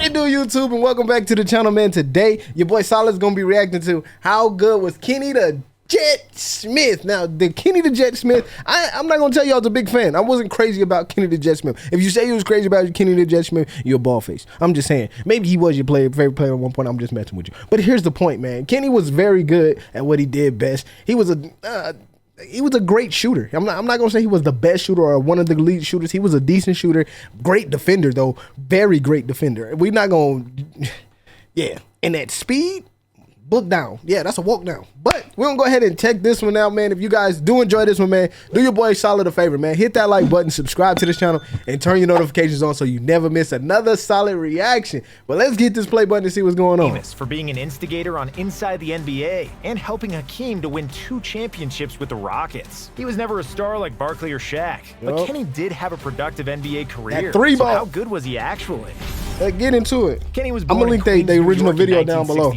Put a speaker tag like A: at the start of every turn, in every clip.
A: it do, YouTube, and welcome back to the channel, man. Today, your boy Solid's gonna be reacting to how good was Kenny the Jet Smith. Now, the Kenny the Jet Smith, I'm not gonna tell you I was a big fan. I wasn't crazy about Kenny the Jet Smith. If you say you was crazy about Kenny the Jet Smith, you're a ball face. I'm just saying, maybe he was your favorite player at one point. I'm just messing with you. But here's the point, man. Kenny was very good at what he did best. He was a great shooter. I'm not gonna say he was the best shooter or one of the lead shooters. He was a decent shooter, great defender though, very great defender. We're not gonna, yeah. And that speed, book down. Yeah, that's a walk down. But we're gonna go ahead and check this one out, man. If you guys do enjoy this one, man, do your boy Solid a favor, man. Hit that like button, subscribe to this channel, and turn your notifications on so you never miss another Solid reaction. But let's get this play button and see what's going on.
B: Famous for being an instigator on Inside the NBA and helping Hakeem to win 2 championships with the Rockets. He was never a star like Barkley or Shaq, but Kenny did have a productive NBA career.
A: That 3-ball.
B: So how good was he actually?
A: Let's get into it.
B: Kenny was
A: I'm
B: born
A: gonna link the original video down below.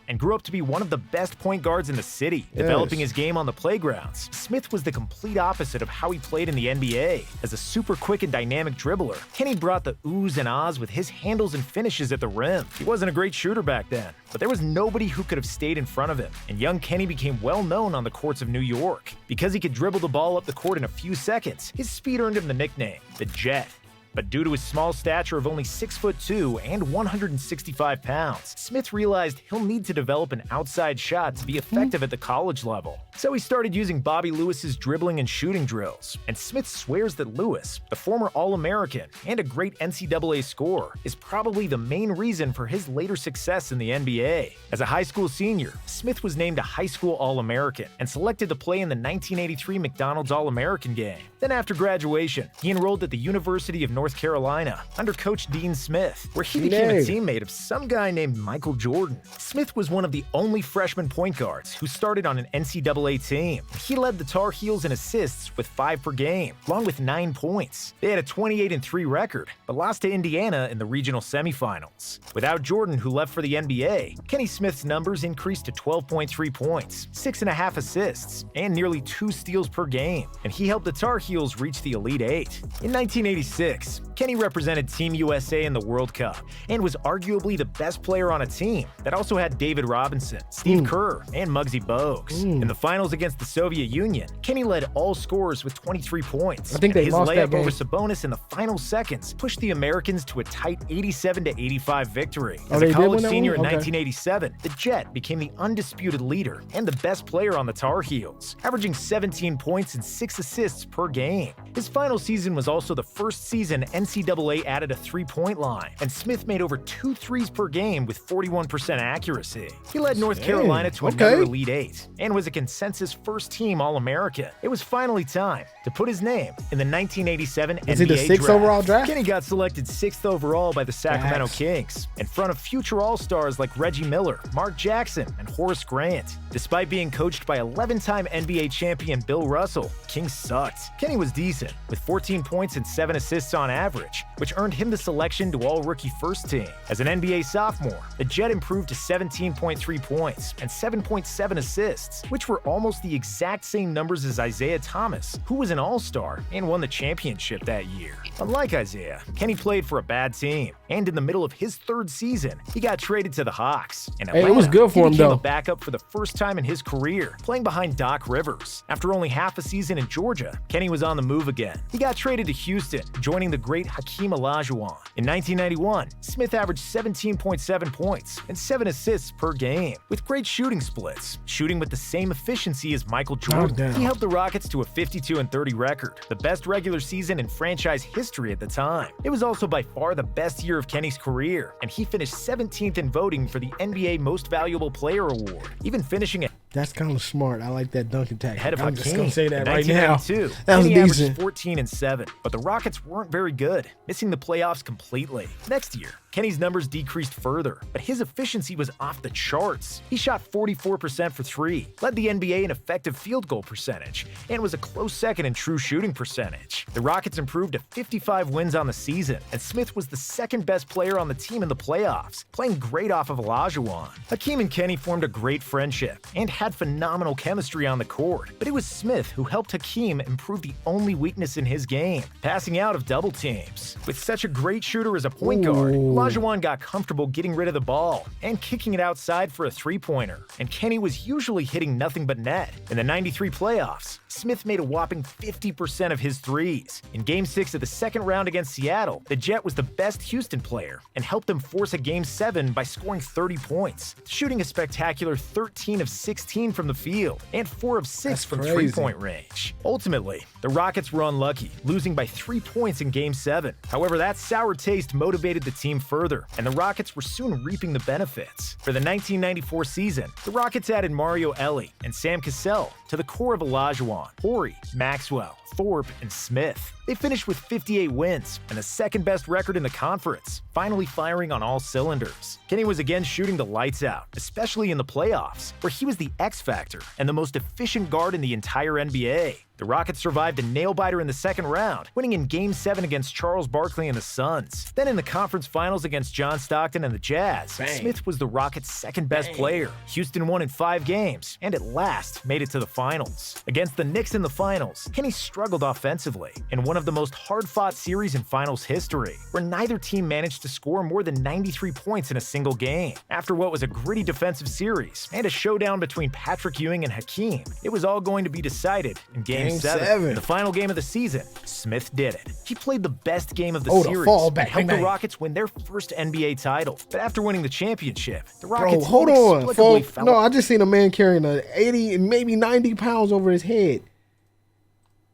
B: And grew up to be one of the best point guards in the city, developing his game on the playgrounds. Smith was the complete opposite of how he played in the NBA. As a super quick and dynamic dribbler, Kenny brought the oohs and ahs with his handles and finishes at the rim. He wasn't a great shooter back then, but there was nobody who could have stayed in front of him, and young Kenny became well known on the courts of New York. Because he could dribble the ball up the court in a few seconds, his speed earned him the nickname, the Jet. But due to his small stature of only 6'2" and 165 pounds, Smith realized he'll need to develop an outside shot to be effective at the college level. So he started using Bobby Lewis's dribbling and shooting drills. And Smith swears that Lewis, the former All-American and a great NCAA scorer, is probably the main reason for his later success in the NBA. As a high school senior, Smith was named a high school All-American and selected to play in the 1983 McDonald's All-American game. Then after graduation, he enrolled at the University of North Carolina under Coach Dean Smith, where he became a teammate of some guy named Michael Jordan. Smith was one of the only freshman point guards who started on an NCAA team. He led the Tar Heels in assists with 5 per game, along with 9 points. They had a 28-3 record, but lost to Indiana in the regional semifinals. Without Jordan, who left for the NBA, Kenny Smith's numbers increased to 12.3 points, 6.5 assists, and nearly 2 steals per game, and he helped the Tar Heels reach the Elite Eight. In 1986, Kenny represented Team USA in the World Cup and was arguably the best player on a team that also had David Robinson, Steve Kerr, and Muggsy Bogues. In the finals against the Soviet Union, Kenny led all scorers with 23 points.
A: I think they lost that game.
B: His layup over Sabonis in the final seconds pushed the Americans to a tight 87-85 victory. As a college senior in 1987, the Jet became the undisputed leader and the best player on the Tar Heels, averaging 17 points and 6 assists per game. His final season was also the first season NCAA added a 3-point line, and Smith made over 2 threes per game with 41% accuracy. He led North Carolina to another Elite Eight and was a consensus first-team All-American. It was finally time to put his name in the 1987 NBA
A: the 6th overall draft?
B: Kenny got selected 6th overall by the Sacramento Kings, in front of future All-Stars like Reggie Miller, Mark Jackson, and Horace Grant. Despite being coached by 11-time NBA champion Bill Russell, Kings sucked. Kenny was decent, with 14 points and 7 assists on average, which earned him the selection to All-Rookie First Team. As an NBA sophomore, the Jet improved to 17.3 points and 7.7 assists, which were almost the exact same numbers as Isaiah Thomas, who was an All-Star and won the championship that year. Unlike Isaiah, Kenny played for a bad team, and in the middle of his 3rd season, he got traded to the Hawks. In Atlanta,
A: it was good for him,
B: he became
A: though.
B: a backup for the first time in his career, playing behind Doc Rivers. After only half a season in Georgia, Kenny was on the move again. He got traded to Houston, joining the great Hakeem Olajuwon. In 1991, Smith averaged 17.7 points and 7 assists per game, with great shooting splits, shooting with the same efficiency as Michael Jordan. He helped the Rockets to a 52-30 record, the best regular season in franchise history at the time. It was also by far the best year of Kenny's career, and he finished 17th in voting for the NBA Most Valuable Player Award, even finishing
A: That's kind of smart. I like that dunk attack.
B: ahead of
A: I'm
B: Hakeem.
A: just gonna say that
B: In
A: right now.
B: 1992,
A: That was
B: Kenny
A: decent.
B: averaged 14-7, but the Rockets weren't very good, missing the playoffs completely. Next year, Kenny's numbers decreased further, but his efficiency was off the charts. He shot 44% for 3, led the NBA in effective field goal percentage, and was a close second in true shooting percentage. The Rockets improved to 55 wins on the season, and Smith was the 2nd best player on the team in the playoffs, playing great off of Olajuwon. Hakeem and Kenny formed a great friendship and had phenomenal chemistry on the court, but it was Smith who helped Hakeem improve the only weakness in his game, passing out of double teams. With such a great shooter as a point guard, Olajuwon got comfortable getting rid of the ball and kicking it outside for a three-pointer, and Kenny was usually hitting nothing but net. In the '93 playoffs, Smith made a whopping 50% of his threes. In Game 6 of the second round against Seattle, the Jet was the best Houston player and helped them force a Game 7 by scoring 30 points, shooting a spectacular 13 of 16 from the field and 4 of 6 from three-point range. Ultimately, the Rockets were unlucky, losing by 3 points in Game 7. However, that sour taste motivated the team further, and the Rockets were soon reaping the benefits. For the 1994 season, the Rockets added Mario Elie and Sam Cassell to the core of Olajuwon, Horry, Maxwell, Thorpe, and Smith. They finished with 58 wins and the second-best record in the conference, finally firing on all cylinders. Kenny was again shooting the lights out, especially in the playoffs, where he was the X-factor and the most efficient guard in the entire NBA. The Rockets survived a nail-biter in the second round, winning in Game 7 against Charles Barkley and the Suns. Then in the conference finals against John Stockton and the Jazz, Smith was the Rockets' second-best player. Houston won in 5 games, and at last made it to the finals. Against the Knicks in the finals, Kenny struggled offensively in one of the most hard-fought series in finals history, where neither team managed to score more than 93 points in a single game. After what was a gritty defensive series and a showdown between Patrick Ewing and Hakeem, it was all going to be decided in Game 7. In the final game of the season, Smith did it. He played the best game of the series and helped the Rockets win their first NBA title. But after winning the championship, the Rockets
A: hold on, folks.
B: fell
A: No, I just seen a man carrying a 80 and maybe 90 pounds over his head.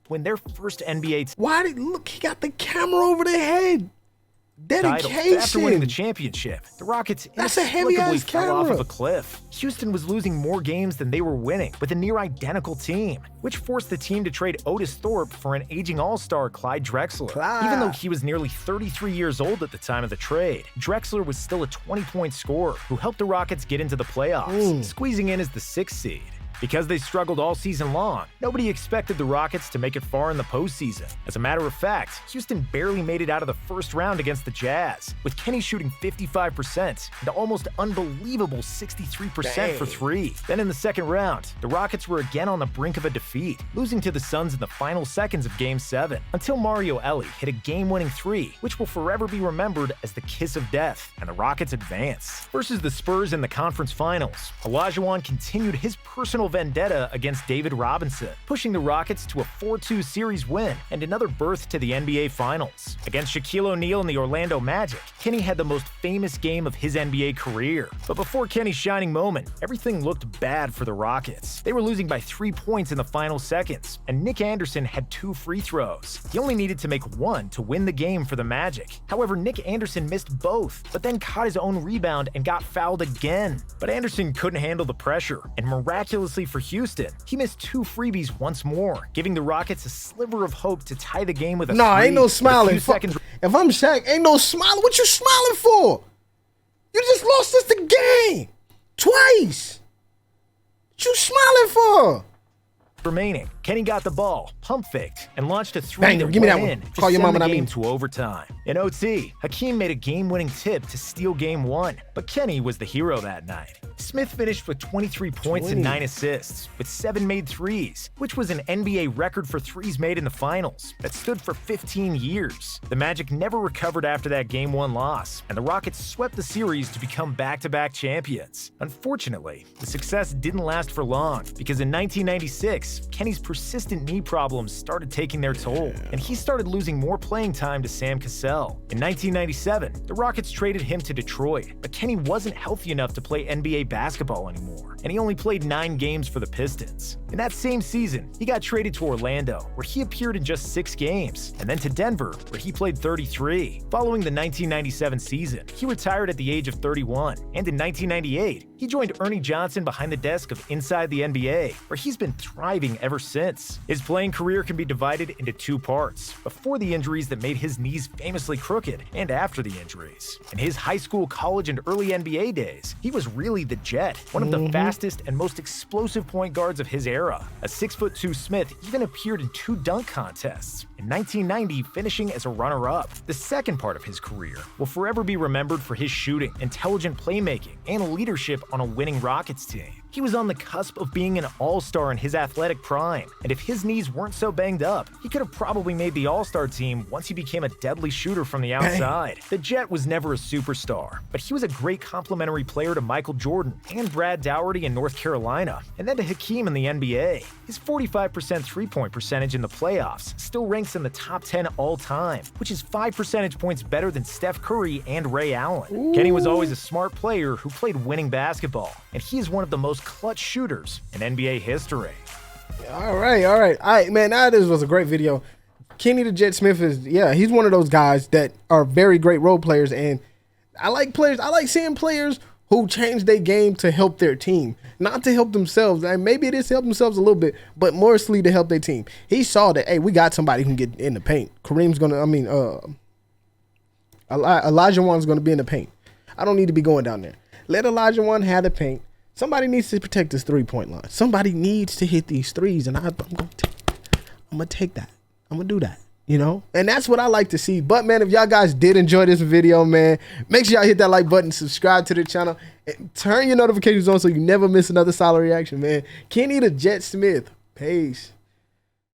B: When their first NBA
A: Why did look? He got the camera over the head. Dedication.
B: title. After winning the championship, the Rockets inexplicably fell off of a cliff. Houston was losing more games than they were winning with a near-identical team, which forced the team to trade Otis Thorpe for an aging all-star Clyde Drexler. Even though he was nearly 33 years old at the time of the trade, Drexler was still a 20-point scorer who helped the Rockets get into the playoffs, squeezing in as the 6th seed. Because they struggled all season long, nobody expected the Rockets to make it far in the postseason. As a matter of fact, Houston barely made it out of the first round against the Jazz, with Kenny shooting 55% and almost unbelievable 63% for 3. Then in the second round, the Rockets were again on the brink of a defeat, losing to the Suns in the final seconds of Game 7, until Mario Elie hit a game-winning 3, which will forever be remembered as the kiss of death, and the Rockets advanced. Versus the Spurs in the conference finals, Olajuwon continued his personal vendetta against David Robinson, pushing the Rockets to a 4-2 series win and another berth to the NBA Finals. Against Shaquille O'Neal and the Orlando Magic, Kenny had the most famous game of his NBA career. But before Kenny's shining moment, everything looked bad for the Rockets. They were losing by 3 points in the final seconds, and Nick Anderson had 2 free throws. He only needed to make 1 to win the game for the Magic. However, Nick Anderson missed both, but then caught his own rebound and got fouled again. But Anderson couldn't handle the pressure, and miraculously for Houston, he missed 2 freebies once more, giving the Rockets a sliver of hope to tie the game with a 3.
A: Ain't no smiling. If I'm Shaq, ain't no smiling. What you smiling for? You just lost us the game twice. What you smiling for?
B: Remaining, Kenny got the ball, pump faked, and launched a 3 that
A: give me that
B: went
A: one.
B: in to
A: Call your
B: send
A: mama,
B: the
A: I
B: game
A: mean.
B: to overtime. In OT, Hakeem made a game-winning tip to steal Game 1, but Kenny was the hero that night. Smith finished with 23 points and 9 assists, with 7 made threes, which was an NBA record for threes made in the finals that stood for 15 years. The Magic never recovered after that Game 1 loss, and the Rockets swept the series to become back-to-back champions. Unfortunately, the success didn't last for long, because in 1996, Kenny's persistent knee problems started taking their toll, and he started losing more playing time to Sam Cassell. In 1997, the Rockets traded him to Detroit, but Kenny wasn't healthy enough to play NBA basketball anymore, and he only played 9 games for the Pistons. In that same season, he got traded to Orlando, where he appeared in just 6 games, and then to Denver, where he played 33. Following the 1997 season, he retired at the age of 31, and in 1998, he joined Ernie Johnson behind the desk of Inside the NBA, where he's been thriving ever since. His playing career can be divided into 2 parts, before the injuries that made his knees famously crooked, and after the injuries. In his high school, college, and early NBA days, he was really the Jet, one of the fastest and most explosive point guards of his era. A 6'2" Smith even appeared in 2 dunk contests, in 1990 finishing as a runner-up. The second part of his career will forever be remembered for his shooting, intelligent playmaking, and leadership on a winning Rockets team. He was on the cusp of being an all-star in his athletic prime, and if his knees weren't so banged up, he could have probably made the all-star team once he became a deadly shooter from the outside. The Jet was never a superstar, but he was a great complementary player to Michael Jordan and Brad Daugherty in North Carolina, and then to Hakeem in the NBA. His 45% three-point percentage in the playoffs still ranks in the top 10 all-time, which is 5 percentage points better than Steph Curry and Ray Allen.
A: Ooh.
B: Kenny was always a smart player who played winning basketball, and he is one of the most clutch shooters in NBA history.
A: All right, man. This was a great video. Kenny the Jet Smith is, he's one of those guys that are very great role players, and I like seeing players who change their game to help their team, not to help themselves. And maybe it is to help themselves a little bit, but mostly to help their team. He saw that, hey, we got somebody who can get in the paint. Elijah Wan's gonna be in the paint. I don't need to be going down there. Let Elijah Wan have the paint. Somebody needs to protect this three-point line. Somebody needs to hit these threes, and I'm gonna take that. I'm gonna do that. And that's what I like to see. But man, if y'all guys did enjoy this video, man, make sure y'all hit that like button, subscribe to the channel, and turn your notifications on so you never miss another solid reaction, man. Kenny the Jet Smith. Peace.